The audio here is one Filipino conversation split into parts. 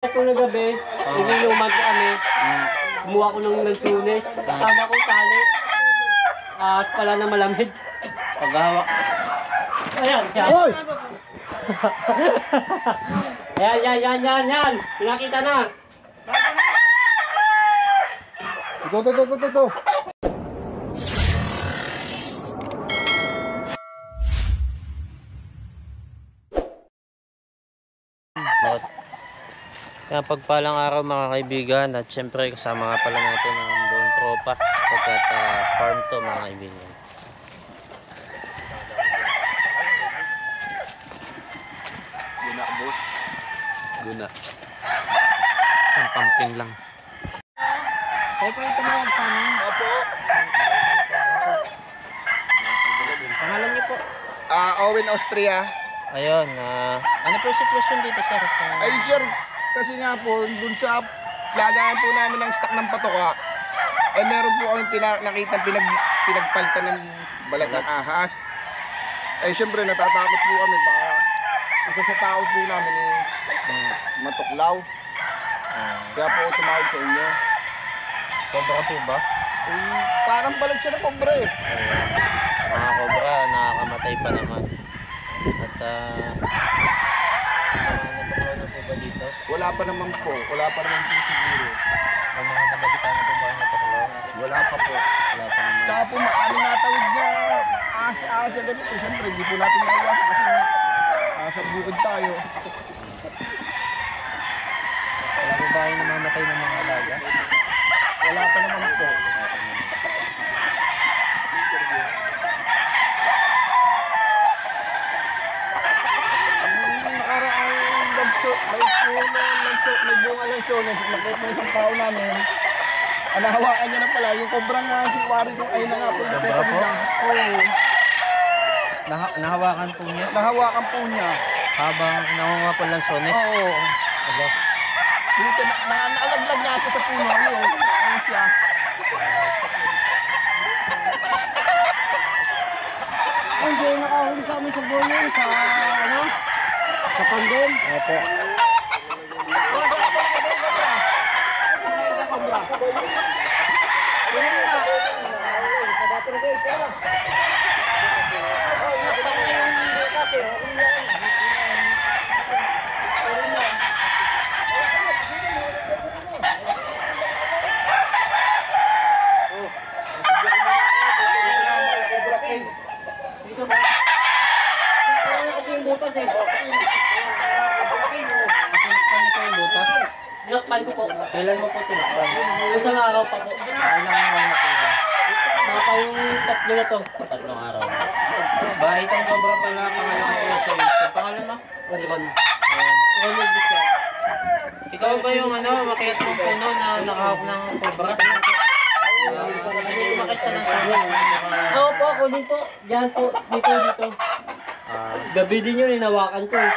Ito na gabi, ininuman kami. Kumuha ko ng lansunes. Tama ko tali. Ahas pala na malamig. Paghahawak. Ayan, yan. Hoy! Yan. Pinakita na. Ito. Kaya pagpalang araw mga kaibigan, at syempre kasama nga pala natin ang buong tropa pagkat farm to mga kaibigan. Guna, boss. Guna. Isang pumpkin lang. Ay, pwede tumawag sa amin. Opo. Pangalan niyo po. Owen, Austria. Ayun, ano po yung sitwasyon dito sir? Ay, sir, kasi nga po, dun sa lagayan po namin ng stock ng patoka, ay meron po kami nakita pinagpalitan ng balat ng ahas. Ay, syempre, natatakot po kami. Baka isa sa tao po namin matuklaw. Kaya po ako tumawag sa inyo. Cobra po ba? Parang balat siya ng cobra eh. Mga cobra, nakakamatay pa naman. At natuklaw na po ba dito? Wala pa naman po siguro. Ang mga nabalita na po ba natuklaw? Wala pa po. Wala pa naman. Saka po natawid niya, maasa ganito. Siyempre, hindi po natin maiwasan kasi sa bukid tayo. Wala po ba kayo namamatay ng mga alaga? Wala pa naman po. Ang nakaraang may bunga lang siya. Nakita ng isang tao namin. Nahawakan niya na pala. Yung kobrang sikwari kung ay na nga po. Cobra po? Oo. Nahawakan po niya? Nahawakan po niya. Habang nangunga po lang sones? Oo. Aba. Dito, naalaglag niya siya sa puno. Ano siya? Hindi nakahuli sa amin sa buhay sa sa pandem. Opo. Dito ba? Kasi yung butas eh. Tinakpan niyo po yung butas? Tinakpan ko po. Kailan mo po tinakpan? Isang araw pa po. Kailan araw na po yun? Mga pa yung tatlo na to. Tatlong araw. Ba, itong cobra pala, pangalan ko sa ito. Pangalan mo? Ron. Ayan. Ronald Biscay. Ikaw ba yung makiat mong puno na nakahawak ng cobra? Hindi umakit siya ng sones. Oo po, ako din po. Diyan po. Dito. Gabi din yun, hinawakan ko eh.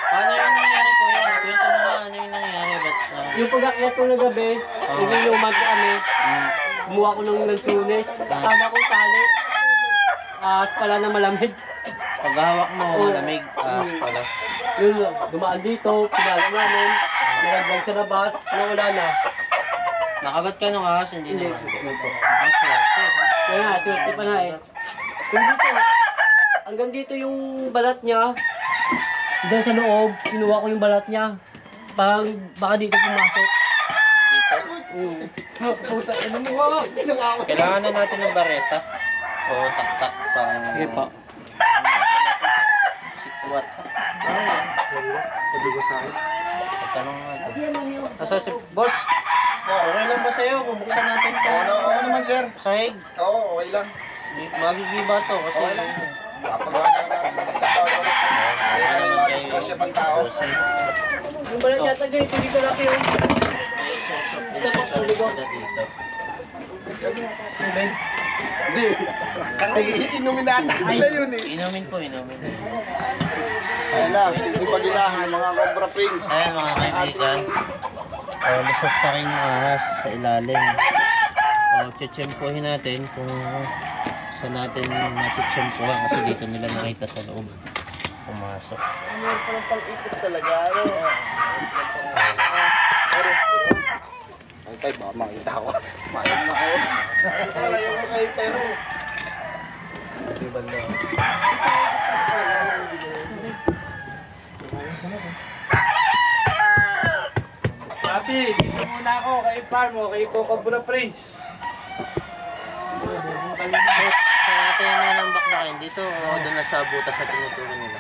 Paano yung nangyari ko yan? Kwento mo nga ano yung nangyari. Ba't, Yung pag-akyat ko na gabi, ininuman kami. Kumuha ko ng lansunes. Tama ko tali. Ahas pala na malamig. paghahawak mo, malamig. Pala. Yun, dumaan dito, pinala namin. Nilaglag sa labas, wala na. Nakagat ka nung ahas, hindi Hindi. naman. Maswerte. Kaya nga, swerte pa nga eh. Yung dito, hanggang dito yung balat niya. Diyan sa loob, kinuha ko yung balat niya. Baka dito pumasok. Dito. Puta, ano mo ha? Kailangan na natin ng bareta. O tak-tak pang... Sige po. Sikwat. Sabi ko sa akin. Tanong nga ito. Asa si... Boss! Okay lang ba sa'yo? Bubuksan natin ito. Oo naman, sir. Sahig. Oo, okay lang. Magigiba to kasi... Okay lang. Kapagawa na natin. Kaya naman kayo. Kasi pang tao. Yung balat niya, tagay, dito lang yun. Ito po, tuligaw na dito. Hindi. Ay, inumin natin nila yun eh. Inumin po, inumin. Ayan na, hindi pa ginahan mga Cobra Prince. Ayan mga kaibigan. Lusot pa rin yung ahas sa ilalim. Chichempohin natin kung saan natin machichempohan kasi dito nila nakita sa loob. Pumasok. Ano yung pang-ikot talaga? Ano? Tay, baka makita ako. Mayroon na ako. Talaga mo kayo, pero... Di ba daw? Papi, dito muna ako kay Farmo, kay Cobra Prince. Sa natin yung ng bakbakin dito o doon na sa butas sa tinuturo nila?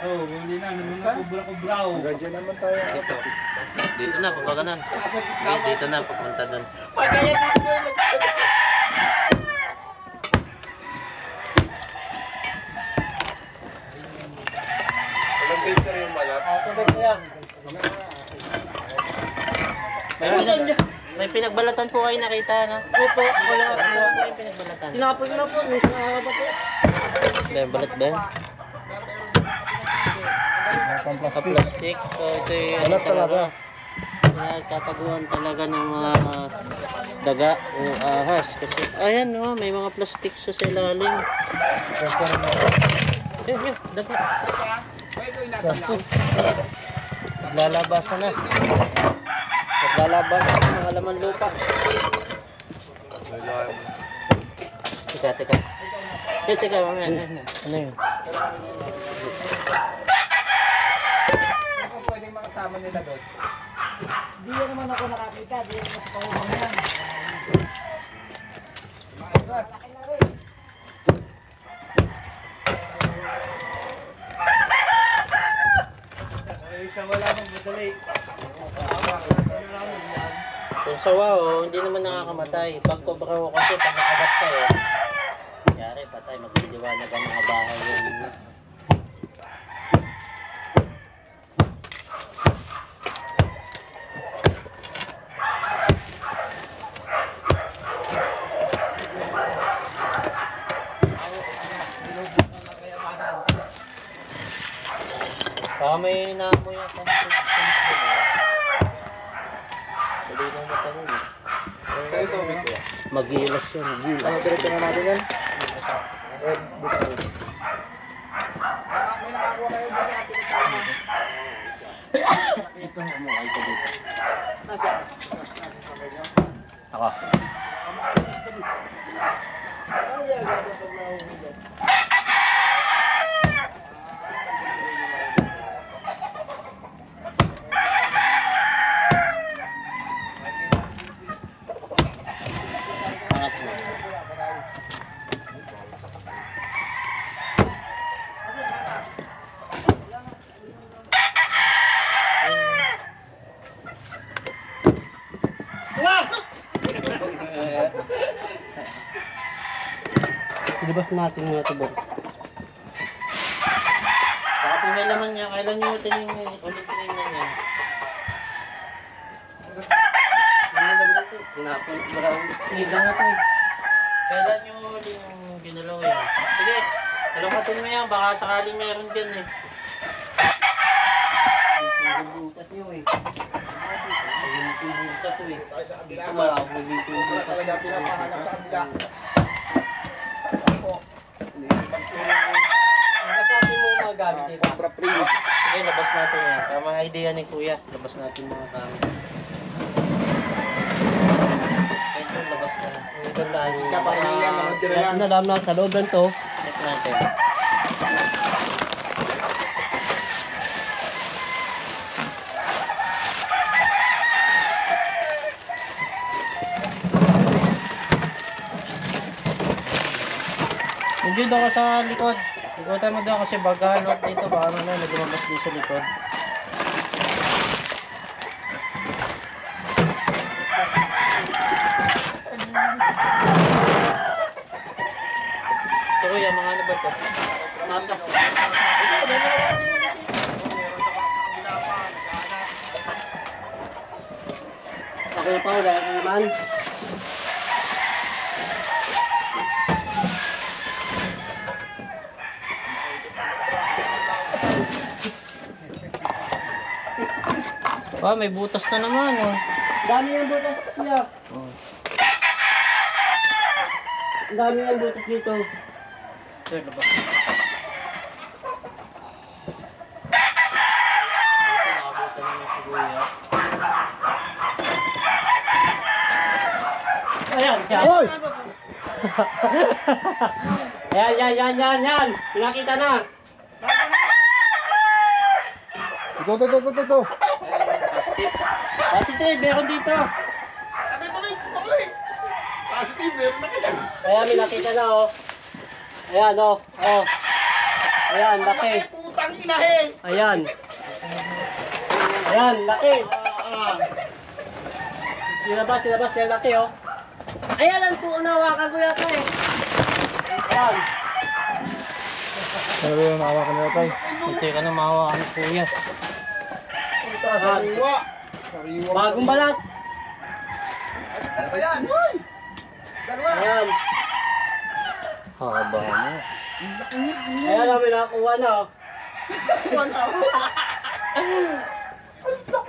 Oh, hindi na, naman na Cobra. Hanggang dyan naman tayo. Dito. Dito na, pagbaga na. Dito na, papunta doon. Walang picture yung balat. May pinagbalatan po kayo nakita, no? Opo, wala po. May pinagbalatan. Tinapon ko na po. May sinakaba po. May balat ba yun? Sa plastic. So ito yung ano talaga. Nagtataguan talaga ng mga daga o ahas. Kasi, ayan, no, may mga plastic sa ilalim. Yun, daga. Pwede yung natalaw. Naglalabasan na. Naglalabasan ng mga laman lupa. Teka. Teka, mamaya. Ano yun? Kung pwedeng makasama nila doon. Di yan naman ako nakakita. Di yan mas pahubang yan. Ay, siya wala nang madali. Yung sawa, hindi naman nakakamatay. Pag cobra ko kasi, pag nakagat kayo, yari, patay, magliliwanag ang mga bahay yung... Baka may naamoy at hindi na matahin eh. Sa ito, may kuya. Mag-iilas yun, mag-iilas. Diretso na natin yan. Ito, umukay ko dito. Ako. Angat mo. Ilabas natin mga ito, boss. Baka kung may laman niya, kailan nyo ulit tinignan niya? Tinapon. Maraming tinignan na ito. Kailan nyo ulit ginalaw yan? Sige, kalungkatin mo yan, baka sakaling meron dyan eh. Dito butas niyo eh. Dito butas eh. Tayo sa kabila. Ito malawag dito Wala butas. talaga pinapahanap sa kabila. Ako. Kasabi mo mga gamit dito. Cobra Prince. Sige, labas natin yan. Tama ang idea ni Kuya. Labas natin mga gamit. Ito, labas na. Ito na. Sika pa rin yan, mga tira lang. Nalam na sa loob lang to. Check natin. Nandiyo daw ka sa likod. Ikutan mo daw kasi bagalot dito. Baka na lumabas din sa likod. So kuya, mga ano ba ito? Matas. Okay pa ulit naman. May butas na naman oh. Dami yung butas niya. Ang dami yung butas dito. Sir, labas. Dito, nakabutan naman si Kuya. Hoy! Yan. Pinakita na. Ito. Positive, meron dito. Positive, meron na kita. Ayan, pinakita na, oh. Ayan, oh. Ayan, laki. Putang inahin. Ayan. Ayan, laki. Sinabas, yan laki, oh. Ayan, ang tuunawakan ko yata, eh. Ayan. Ano yung nakawakan nila tayo? Hindi ka na mahawakan ni kuya. Sariwa. Bagong balat. Ayan, hoy! Dalawa. Ayan. Haba mo. Ayan, may nakakuha na, oh.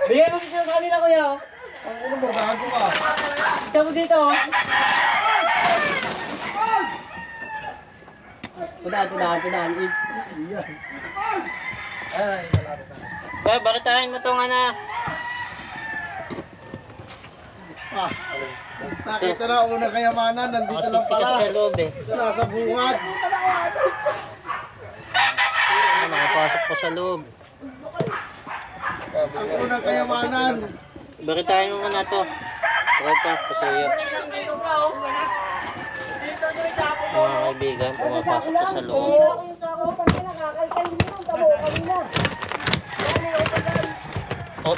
Bigay mo sa kanila, kuya, oh. Ang ino mo, bago ka. Ito mo dito, oh. Punaan. Kaya, bakit tayo mo itong ano? Nakita na unang kayamanan, nandito lang Nakasiksikas pala. sa loob eh. Nasa bungad. Nakapasok pa sa loob. Ang unang kayamanan. Bakit tayo mo na to? Okay pa, pasuyo. Mga kaibigan, pumapasok siya sa loob. Oh.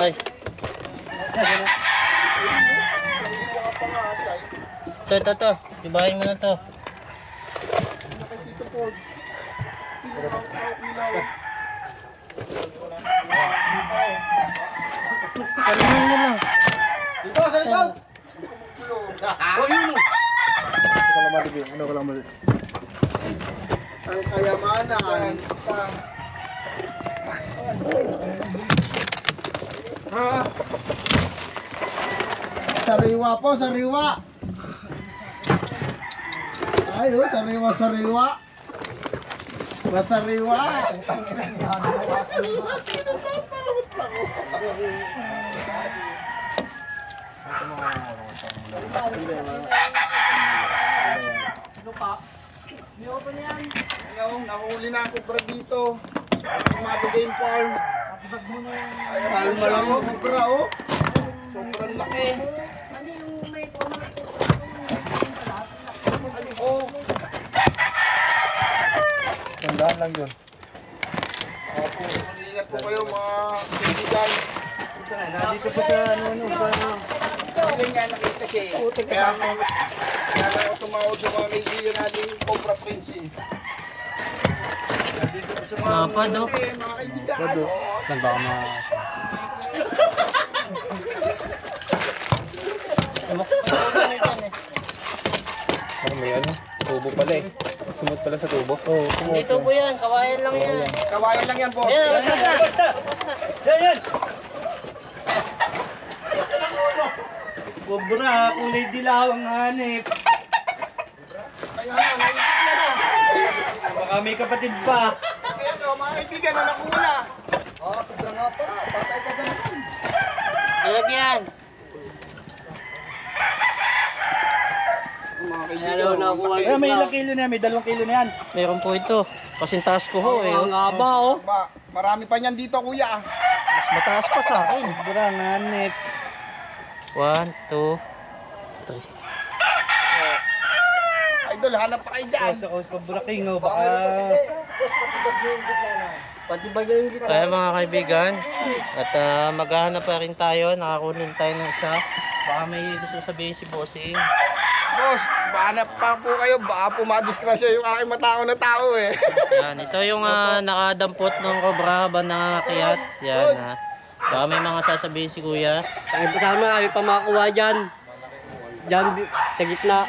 Ay. Ito. Ibahin mo na to. Kalmahin mo lang. Dito, sa likod! Oh, yun. Ano ka lang mali? Ang kayamanan. Ha? Sariwa po, sariwa. Ay, oh, sariwa. Masariwa. Ano, nahuli na ako bro dito. Tomato Game Farm. Ay, palma lang ako bro, oh. Sobrang laki. Oh. Tandaan lang yun. Opo, mag-ingat po kayo mga kaibigan. Nandito pa sa Hindi nga nakita siya eh. Kaya ako tumawag sa mga kaibigan natin yung Cobra Prince eh. Napad oh. Eh, mga kaibigan. Baka ma... May ano? Tubo pala eh. Sumot pala sa tubo. Oo, Dito po yan, kawayan lang yan. Kawayan lang yan, boss. Ayan, basta. Yan! Cobra, kulay dilaw ang hanip. Kaya nga, naisip na na. Baka may kapatid pa. Kaya no, mga kaibigan na nakuha na. Kudra nga pa. Patay ka na naman. Lalagyan. Mga kaibigan, Hello, nakuha Kaya may ilang kilo na yan, may 2 kilo na yan. Meron po ito. Kasing taas ko ho eh. Ang haba, oh. Marami pa niyan dito, kuya. Mas mataas pa sa akin. Cobra, ang hanip. 1, 2, 3. Idol, hanap pa kayo dyan. Sa Cobra King, oh, baka... Pati ba yung gitna? Kaya mga kaibigan, at maghahanap pa rin tayo. Nakakunin tayo ng isa. Baka may gusto sabihin si Bossing. Boss, hanap pa po kayo. Baka pumadiskrasya yung aking matao na tao eh. Yan, ito yung nakadampot ng cobra habang nangakyat. Yan ha. Baka may mga sasabihin si kuya. Ay, sama, ay pa makakuha dyan. Dyan, sa gitna.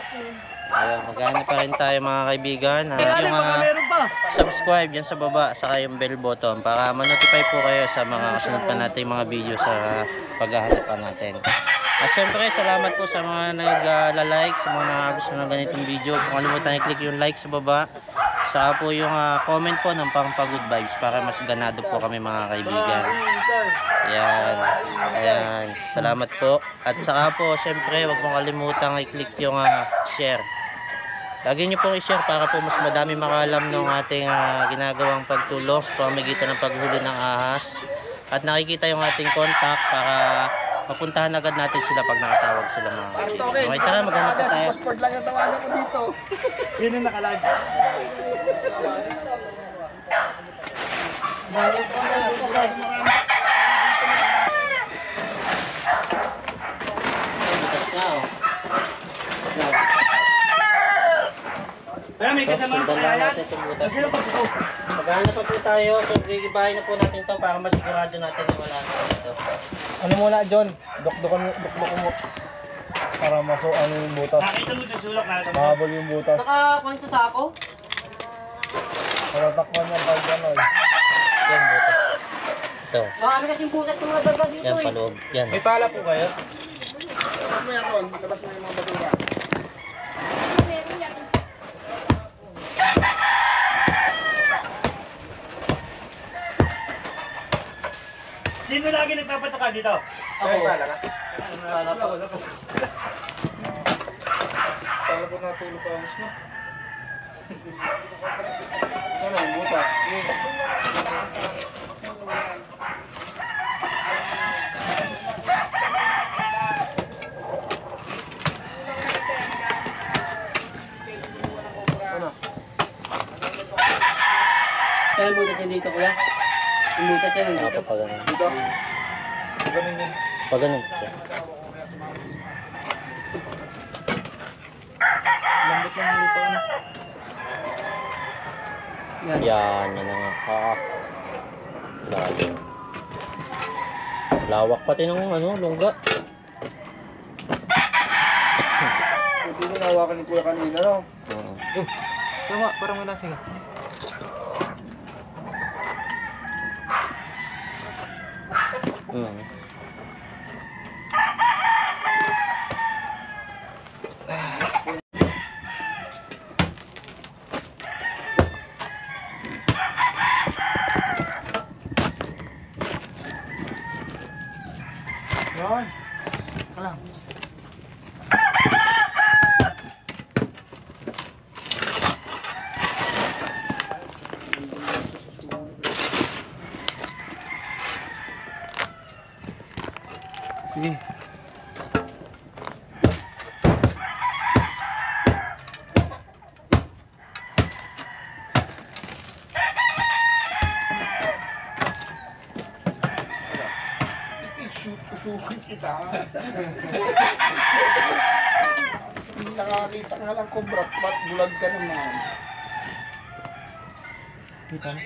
Ayun, maghahanap pa rin tayo mga kaibigan. Kaya Yung baka meron pa. subscribe dyan sa baba, saka yung bell button para ma-notify po kayo sa mga kasunod pa nating mga video sa paghahanap pa natin. At syempre, salamat po sa mga nag-like, sa mga gusto ng ganitong video. Kung kalimutan i-click yung like sa baba, Saka po yung comment po ng pang-good vibes para mas ganado po kami mga kaibigan. Ayan. Ayan. Salamat po. At saka po, syempre, huwag mong kalimutang i-click yung share. Lagi nyo pong i-share para po mas madami makalam ng ating ginagawang pagtulong sa pamamagitan ng paghuli ng ahas. At nakikita yung ating contact para mapuntahan agad natin sila pag nakatawag sila mga kaibigan. Okay, tara, maghanap po tayo. Passport lang ang tawagan ko dito. Sino nakalag? Kaya may kasama Sundan kaya lang yan? natin itong butas. Sino pa po? Maghanap pa po tayo. So, gigibahin na po natin to para masigurado natin na wala na dito. Ano muna, John? Dokdokan mo. Para ano yung butas. Nakita mo yung sulok na ito. Mahabol yung butas. Nakakuha sa ako? Para takpan yung pag gano'n. Yan, butas. Ito. Marami kasing puset ng mga daga dito Yan, eh. paloob. Yan. May pala po kayo? Labas mo yan, Ron. Labas mo yung mga basura. Sino lagi nagpapatoka dito? May pala ka? Wala pa. Pala po natulog pa amas mo. Ano, butas. Ano? Kaya butas yan dito kuya? Yung butas yan dito. Pag ganun. Dito. Ganun yun. Pag ganun. siya. Lambot lang yung lupa. Yan. Yan, yan na nga. Lalo. Lawak pati ng lungga. Hindi mo nahawakan ni Kuya kanina, no? Oo. Tama, parang may lasing. Yan. Kalang. Sige. Isusukin kita. Hindi nakakita nga lang kobra, ba't bulag ka naman? Kita mo?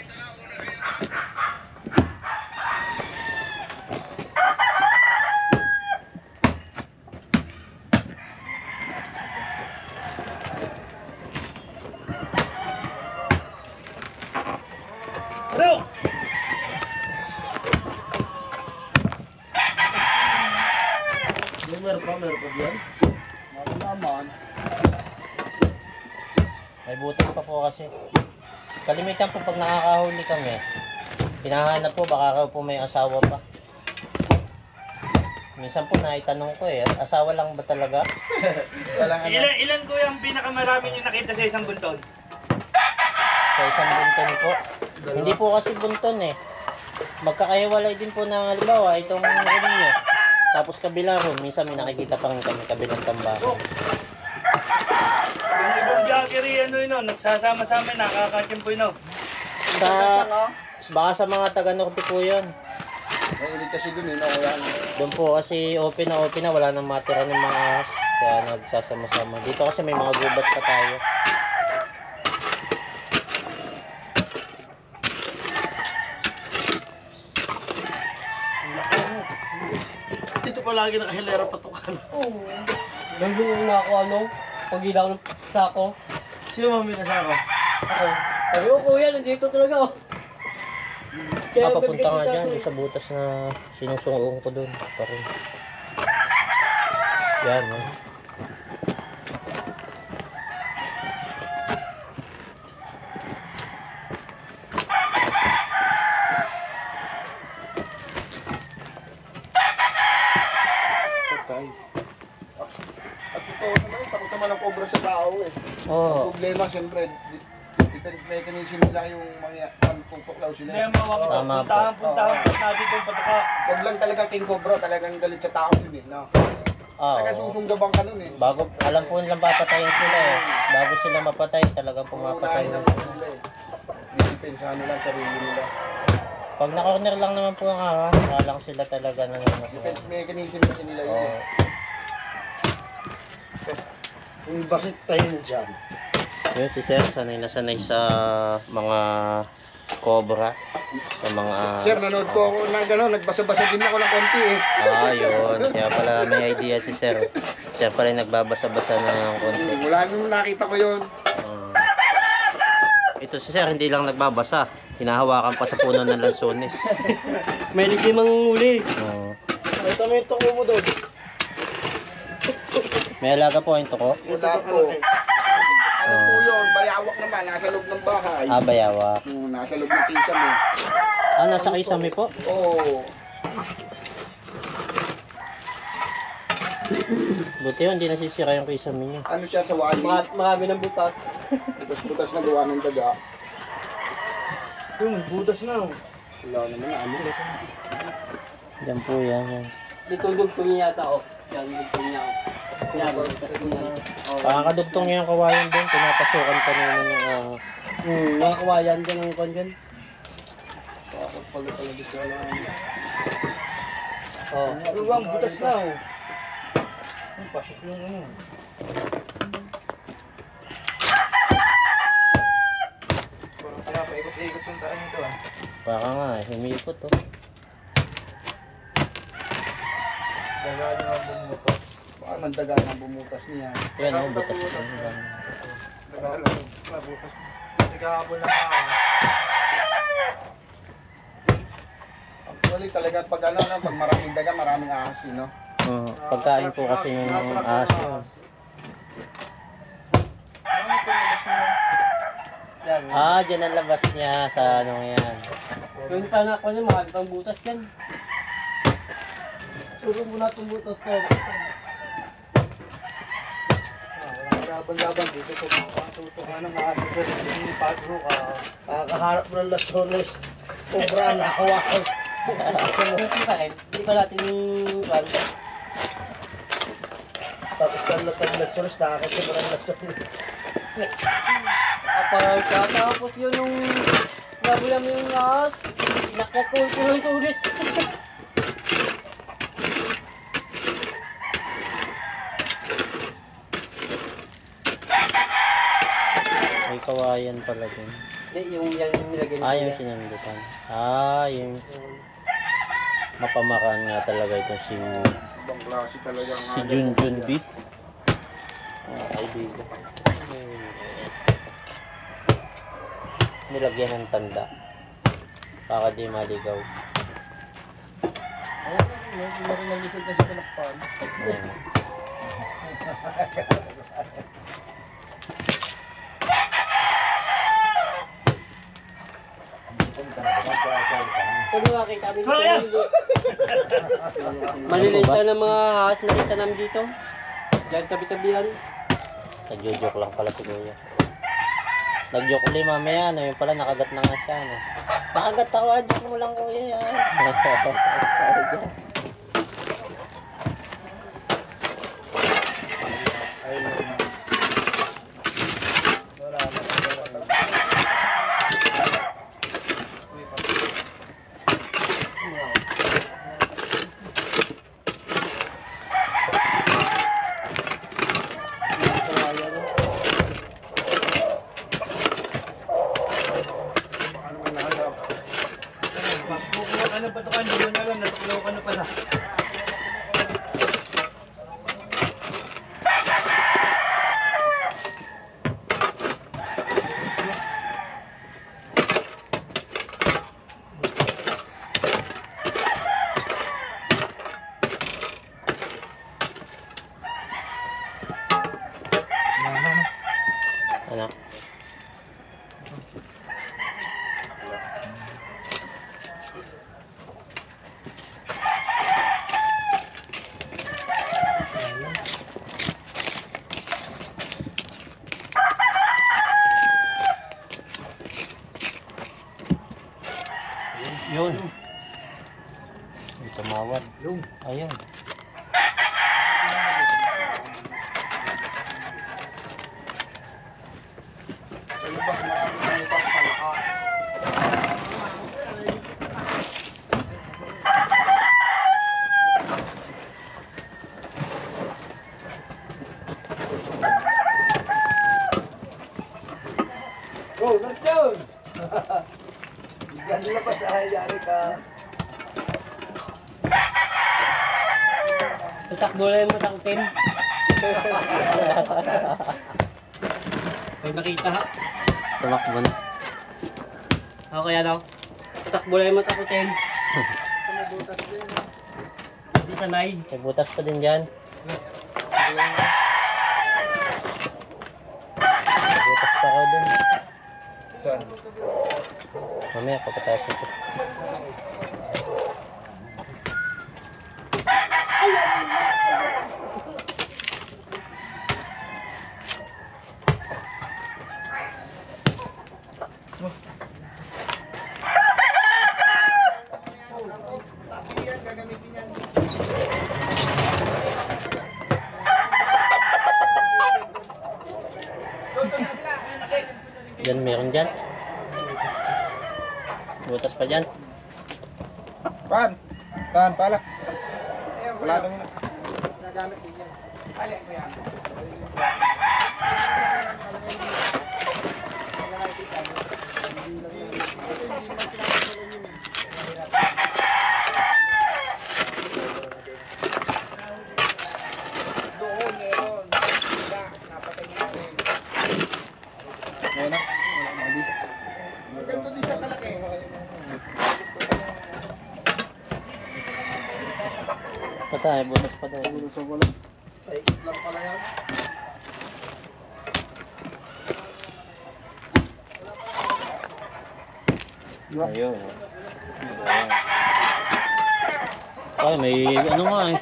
Bro! Meron pa diyan? Meron naman. May butas pa po kasi. Kalimitan po pag nakakahuli kami, hinahanap po baka raw po may asawa pa. Minsan po naitanong ko asawa lang ba talaga? Walang ano. Ilan ko yung pinakamarami nyo nakita sa isang bunton? Sa isang bunton po. Hindi po kasi bunton Magkakahiwalay din po ng halimbawa itong huli nyo. Tapos kabila ron, minsan may nakikita pa rin kami kabilang tambakan. Yung ibang vlogger nagsasama-sama, nakakakimpo Sa, baka sa mga taga-norte po yun. May ulit kasi dun no? Kaya ano. Doon po kasi open na, wala nang matira ng mga ahas. Kaya nagsasama-sama. Dito kasi may mga gubat pa tayo. Dito pa lagi nakahilera patukan. Nandun na ako pag-ilaw ng sako. Sino mami na sa ako? Ako. Sabi ko kuya, nandito talaga Papunta nga dyan, doon sa butas na sinusungon ko doon. Parang. Yan, naman ang cobra sa tao eh. Oo. Problema, siyempre, defense mechanism nila yung mga pagpupuklaw sila. Hindi, mawag Tama po. puntahan po natin itong patuka. Huwag lang talaga king cobra, talagang galit sa tao yun eh. No? Oo. Talaga susunggabang ka nun eh. Bago, alam po nilang papatayin sila eh. Bago sila mapatay, talagang pumapatay. Uunahin naman nila eh. Didepensahan nila ang sarili nila. Pag na-corner lang naman po ang ahas, lang sila talaga nanunok. Defense mechanism kasi nila yun Oo. eh. Kung bakit tayo dyan? Yun si Sir, sanay na sanay sa mga cobra. Sa mga... Sir, nanood po ako ng gano'n, nagbasa-basa din ako ng konti eh. Yun. Kaya pala may idea si Sir. Sir pala yung nagbabasa-basa ng konti. Wala nung nakita ko yun. Ito si Sir, hindi lang nagbabasa. Hinahawakan pa sa puno ng lansones. May limang uli. Oo. Ito mo yung tuko mo doon. May alaga po yung tuko. Wala po. Ano po yun, bayawak naman, nasa loob ng bahay. Bayawa. Nasa loob ng kisam eh. Nasa kisame po? Oo. Buti yun, hindi nasisira yung kisame niya. Ano siya sa wali? Marami ng butas. Butas-butas na gawa ng daga. Yung budas na. Wala naman na ano. Yan po yan. Dito dugtong niya yata, oh. Yan, dugtong niya. Yan, dugtong niya. Oh. Pakakadugtong niya yung kawayan doon. Pinapasukan kanina ng ahas. Mga kawayan dyan ang kon dyan. Oh. Ano bang budas na? Pasok yung ano. Parang kaya paikot-ikot ng taan nito ah. Baka nga, humikot oh. Daga nyo ang bumutas. Baka nandaga ng bumutas niya. Yan oh, butas ito. Daga lang. Mabukas. Hindi kahapon lang ah. Actually talaga pag ano, no, pag maraming daga, maraming ahas yun, no? Pagkain po kasi yung ahas yun. Yan. Dyan ang labas niya sa anong yan. Yung tanak ko niya, marami pang butas yan. Tulong mo na itong butas ko. Walang laban-laban dito kung makakasutukan ng aso sa yung patro ka. Kakaharap mo ng lasones. Cobra na hawakan. Hindi pa natin yung plan. Tapos kalotag lasones. Nakakit mo ng lasones. Pagkatapos yun nung nabulam yung ahas, nakakul ko ng tulis. May kawayan pala din. Hindi, yung yan yung nilagay niya. Yung sinambutan. Yung mapamakan nga talaga itong si Ibang klase talaga nga. Junjun B. Kaibigan. Nilagyan ng tanda. Baka di maligaw. Hindi rin nalisod na sa pinakpan. Ito mga kita dito. Maliliit lang ng mga ahas nakita namin dito. Diyan tabi-tabihan. Nagjo-joke lang pala si Kuya. Nag-joke ulit mamaya, yung pala nakagat na nga siya, no? Nakagat ako, joke mo lang Kuya yan. Basta dyan. Kung ano patukan, hindi mo na alam, natuklaw ka na pala. Ano? May tumawad. Ayun. Sa iba, marami na pang palaka. Oh, let's go! Ganda pa sa hayari ka. Tatakbo lang yung matangkin. Pag nakita ha. Tumakbo na. Ako kaya daw. Tatakbo lang yung matakutin. Hindi sanay. May butas pa din dyan. May butas pa ako dun. Mamaya, papataas ito. Yan, gagamitin yan. Dyan, meron dyan. Butas pa dyan. Pan, tahan pala. Wala nang na. Doon, meron. Wala, napatay natin. Ngayon na, wala na dito. Ganito din siya kalaki. Patay, butas pa daw. Gusto ko lang. Ay, lang pala yan. Ayun. Ayun. Ay, may ano nga eh.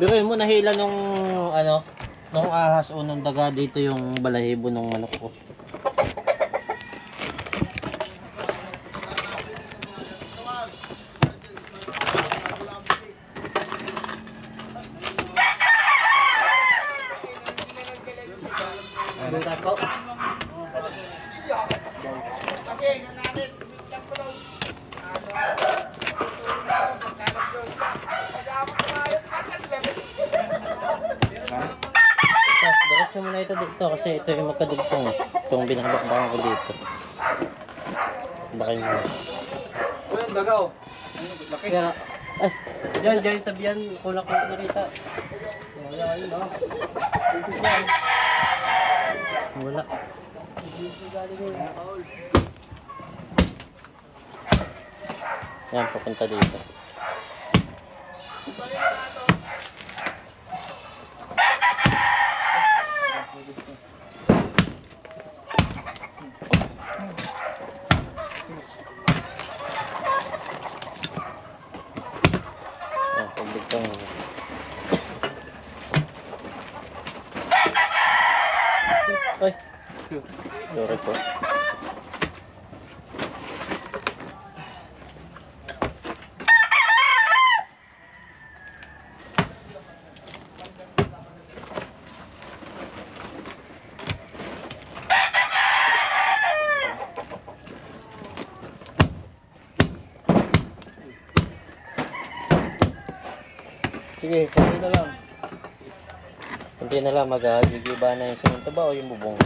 Biruin mo, nahila nung ano, nung ahas o nung daga dito yung balahibo ng manok ko. Butas po. Kasi, nananit. Minsan ko daw. Diretso mo na ito dito kasi ito yung magkadugtong. Itong binakabakbakan ko dito. Baka mo. Oh, yan, dagaw. Laki. Kaya, ay, dyan, dyan yung tabihan. Kunak ko nakita. Wala. Yan, papunta dito. Yan, pagbigtong. Ay! Sorry po. Sige, kunti na lang. Kunti na lang, mag-gigiba na yung simento ba o yung bubong?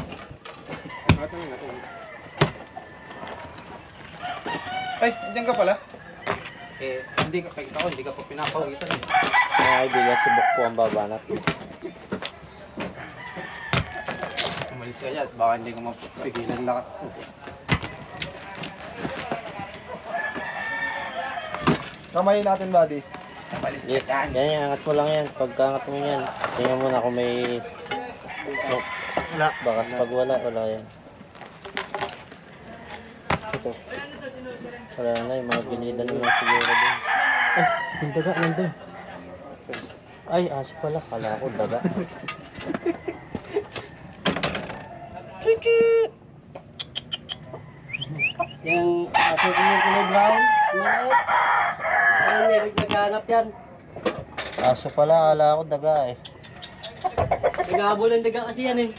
Ay, andyan ka pala. Eh, hindi ka kita ko, hindi ka pa pinapawisan eh. Mga kaibigan, subok po ang babanat. Umalis ka dyan, baka hindi ko mapigilan lakas ko. Kamayin natin, buddy. Yan, angat mo lang yan. Pagka angat mo yan, tingnan mo na kung may... Oh, Wala. baka pag wala yan. Ito. Wala na, yung mga gilida naman siguro din. Ay, yung daga, nandun. Ay, aso pala. Kala ko, daga. Yung aso ko yung kulay brown. Maliit. Ayun, may naghanap masarap yan. Aso pala, kala ko daga eh. Nag-aabol ng daga kasi yan eh.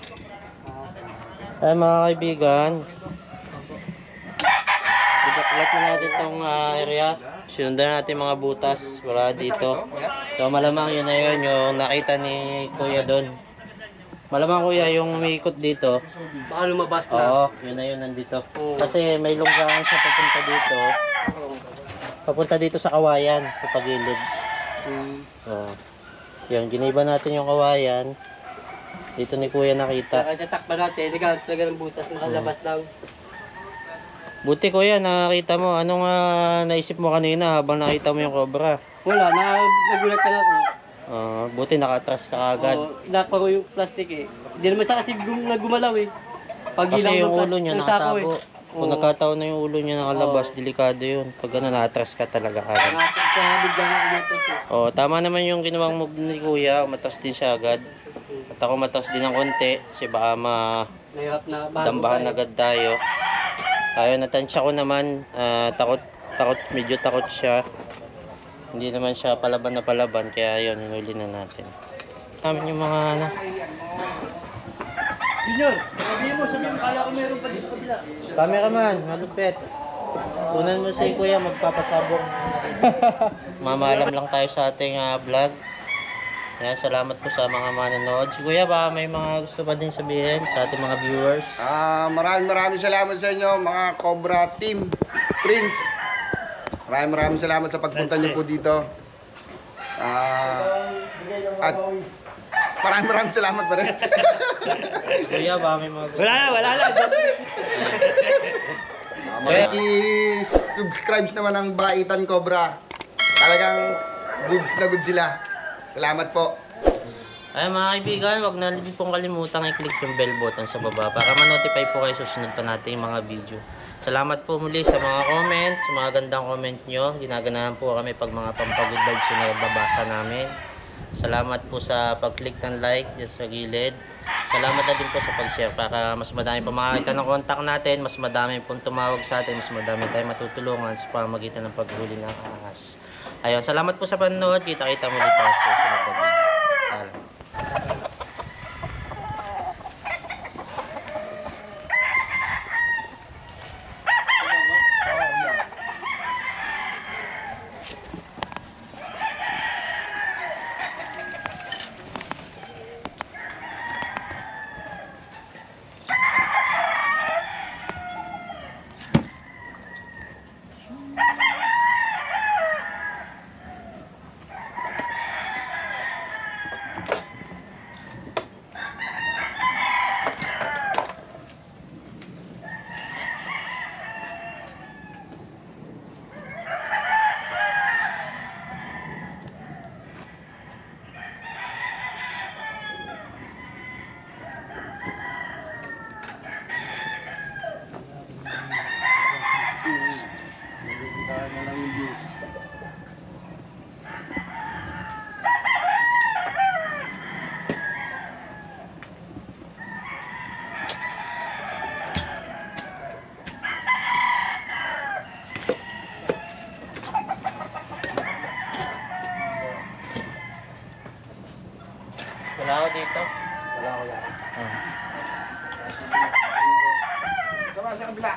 Ay mga kaibigan, ipapalat na natin itong area. Sinundan natin mga butas para dito. So malamang yun na yun, yung nakita ni Kuya doon. Malamang Kuya, yung umiikot dito. Baka lumabas na. Oo, yun na yun nandito. Oo. Kasi may lunggangan siya papunta dito. Papunta dito sa kawayan, sa pagilid. Oo. Yan, giniba natin yung kawayan. Dito ni Kuya nakita. Kaya takpan natin, nagkaroon talaga ng butas, nakalabas lang. Buti Kuya, nakita mo. Anong naisip mo kanina habang nakita mo yung cobra? Wala, nagulat lang ako. Buti nakatras ka agad. Oo, naparo yung plastic eh. Hindi naman siya kasi nagumalaw eh. Pag Kasi gilang yung ng ulo niya ng sako nakatago. Kung Oo. nagkataon na yung ulo niya nakalabas, delikado yun. Pag ano, nakatras ka talaga agad. Kaya bigyan ako dito eh. Tama naman yung ginawang move ni Kuya. Umatas din siya agad. At ako matas din ng konti. Kasi baka Mahirap na bago dambahan pa eh. agad tayo. Ayun, natansya ko naman. Medyo takot siya. Hindi naman siya palaban na palaban. Kaya yun, hinuli na natin. Namin yung mga ano. Junior, sabihin mo, kala ko meron pa dito sa kabila. Cameraman, malupit. Tunan mo si Kuya, magpapasabong. Mamalam lang tayo sa ating vlog. Yan, salamat po sa mga manonood. Si Kuya, baka may mga gusto pa din sabihin sa ating mga viewers. Maraming salamat sa inyo mga Cobra Team Prince. Maraming salamat sa pagpunta niyo po dito. At maraming salamat pa rin. Kuya, baka may mga gusto. Wala na. Subscribes naman ang Baitan Cobra. Talagang goods na goods sila. Salamat po. Ay mga kaibigan, wag na din pong kalimutang i-click yung bell button sa baba para ma-notify po kayo susunod pa natin yung mga video. Salamat po muli sa mga comment, sa mga gandang comment nyo. Ginaganahan po kami pag mga pampagood vibes yung nababasa namin. Salamat po sa pag-click ng like dyan sa gilid. Salamat na din po sa pag-share para mas madami pa makakita ng contact natin, mas madami pong tumawag sa atin, mas madami tayong matutulungan sa pamamagitan ng paghuli ng ahas. Ayun, salamat po sa panonood. Kita-kita mo dito sa susunod na video. Salamat. Wala ako dito. Wala ko yan. Sama sa kabila.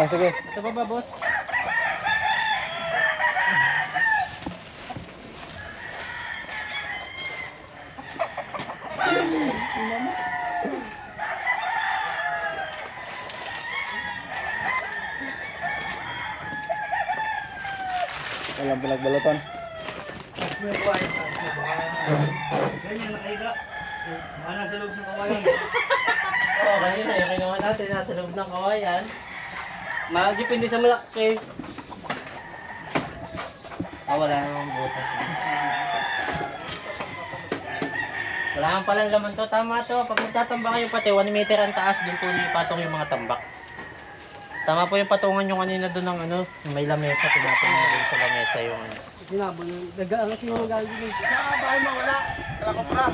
Sige. Ito pa ba, boss? Walang pinagbalatan. Ganyan, nakahiga. Mana sa loob ng kawayan. Oo, kanina yung kinuha natin nasa loob ng kawayan. Depende sa malaki. Wala namang butas. Wala kang palang laman to. Tama to. Pag magtatambak kayo pati, 1 meter ang taas, doon po ipatong yung mga tambak. Tama po yung patungan yung kanina doon ng ano, may lamesa. Pinatong na doon sa lamesa yung ano. Sinabon yung dagaan kasi yung gagawin. Sa bahay mo wala. Wala Cobra.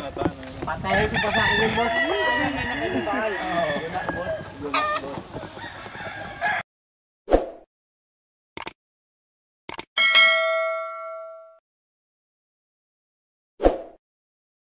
Patay ko pa sa akin yung boss. Oo.